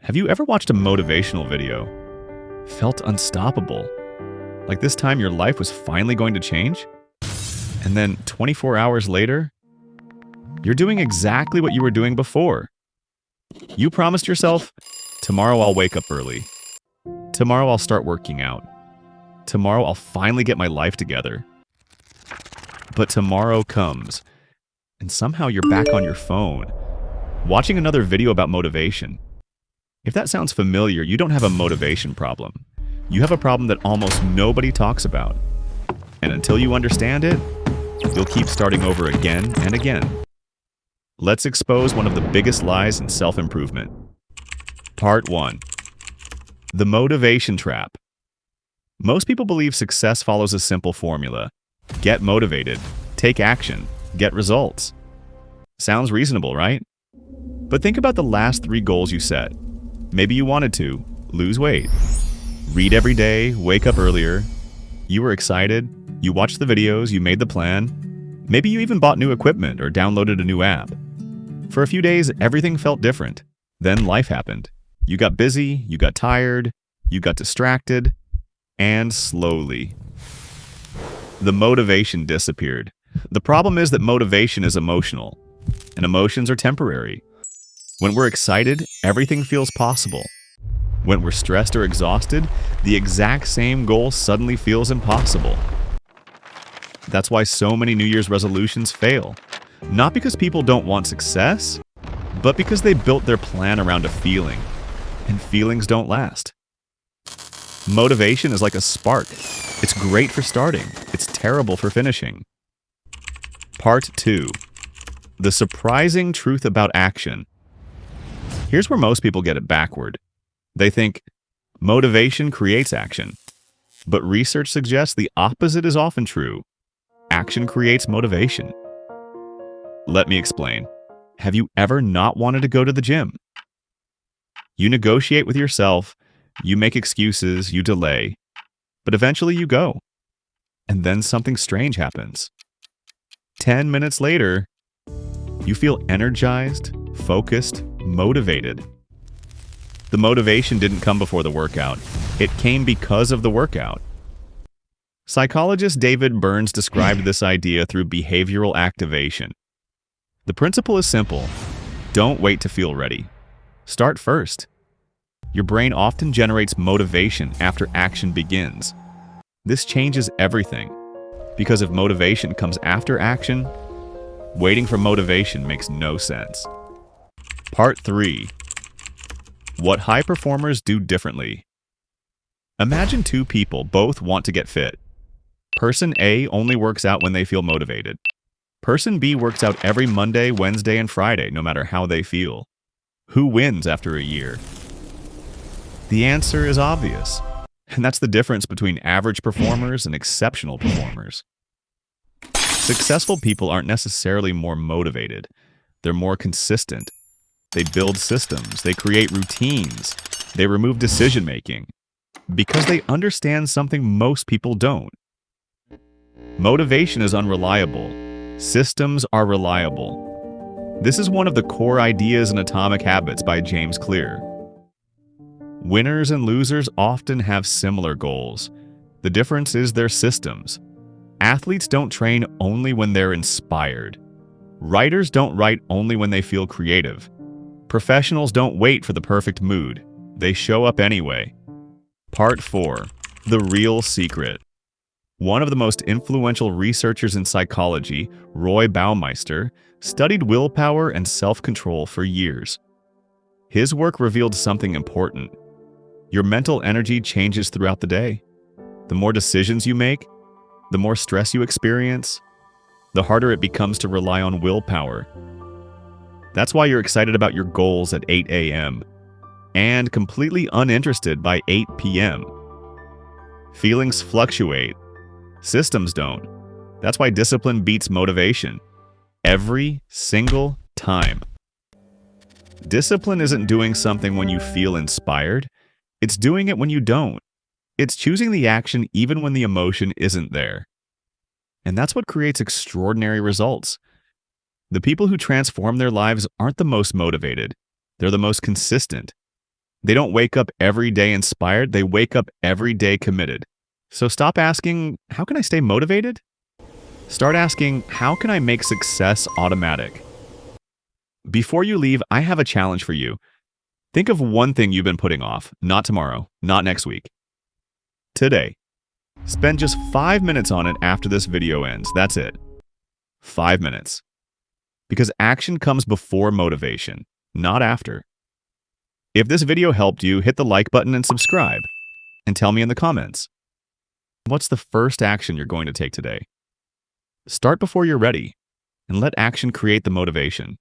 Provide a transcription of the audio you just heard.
Have you ever watched a motivational video? Felt unstoppable? Like this time your life was finally going to change? And then 24 hours later, you're doing exactly what you were doing before. You promised yourself, tomorrow I'll wake up early. Tomorrow I'll start working out. Tomorrow I'll finally get my life together. But tomorrow comes, and somehow you're back on your phone, watching another video about motivation. If that sounds familiar, you don't have a motivation problem. You have a problem that almost nobody talks about. And until you understand it, you'll keep starting over again and again. Let's expose one of the biggest lies in self-improvement. Part 1. The motivation trap. Most people believe success follows a simple formula. Get motivated, take action, get results. Sounds reasonable, right? But think about the last 3 goals you set. Maybe you wanted to lose weight, read every day, wake up earlier. You were excited, you watched the videos, you made the plan. Maybe you even bought new equipment or downloaded a new app. For a few days, everything felt different. Then life happened. You got busy, you got tired, you got distracted, and slowly, the motivation disappeared. The problem is that motivation is emotional, and emotions are temporary. When we're excited, everything feels possible. When we're stressed or exhausted, the exact same goal suddenly feels impossible. That's why so many New Year's resolutions fail. Not because people don't want success, but because they built their plan around a feeling, and feelings don't last. Motivation is like a spark. It's great for starting. It's terrible for finishing. Part 2. The surprising truth about action. Here's where most people get it backward. They think motivation creates action. But research suggests the opposite is often true. Action creates motivation. Let me explain. Have you ever not wanted to go to the gym? You negotiate with yourself, you make excuses, you delay, but eventually you go. And then something strange happens. 10 minutes later, you feel energized, focused, motivated. The motivation didn't come before the workout. It came because of the workout. Psychologist David Burns described this idea through behavioral activation. The principle is simple. Don't wait to feel ready. Start first. Your brain often generates motivation after action begins. This changes everything. Because if motivation comes after action, waiting for motivation makes no sense. Part 3. What high performers do differently. Imagine 2 people both want to get fit. Person A only works out when they feel motivated. Person B works out every Monday, Wednesday, and Friday, no matter how they feel. Who wins after a year? The answer is obvious. And that's the difference between average performers and exceptional performers. Successful people aren't necessarily more motivated. They're more consistent. They build systems. They create routines. They remove decision-making. Because they understand something most people don't. Motivation is unreliable. Systems are reliable. This is one of the core ideas in Atomic Habits by James Clear. Winners and losers often have similar goals. The difference is their systems. Athletes don't train only when they're inspired. Writers don't write only when they feel creative. Professionals don't wait for the perfect mood. They show up anyway. Part 4. The real secret. One of the most influential researchers in psychology, Roy Baumeister, studied willpower and self-control for years. His work revealed something important. Your mental energy changes throughout the day. The more decisions you make, the more stress you experience, the harder it becomes to rely on willpower. That's why you're excited about your goals at 8 a.m. and completely uninterested by 8 p.m. Feelings fluctuate. Systems don't. That's why discipline beats motivation. Every single time. Discipline isn't doing something when you feel inspired. It's doing it when you don't. It's choosing the action even when the emotion isn't there. And that's what creates extraordinary results. The people who transform their lives aren't the most motivated. They're the most consistent. They don't wake up every day inspired, they wake up every day committed. So stop asking, how can I stay motivated? Start asking, how can I make success automatic? Before you leave, I have a challenge for you. Think of one thing you've been putting off, not tomorrow, not next week. Today. Spend just 5 minutes on it after this video ends. That's it. 5 minutes. Because action comes before motivation, not after. If this video helped you, hit the like button and subscribe. And tell me in the comments, what's the first action you're going to take today? Start before you're ready, and let action create the motivation.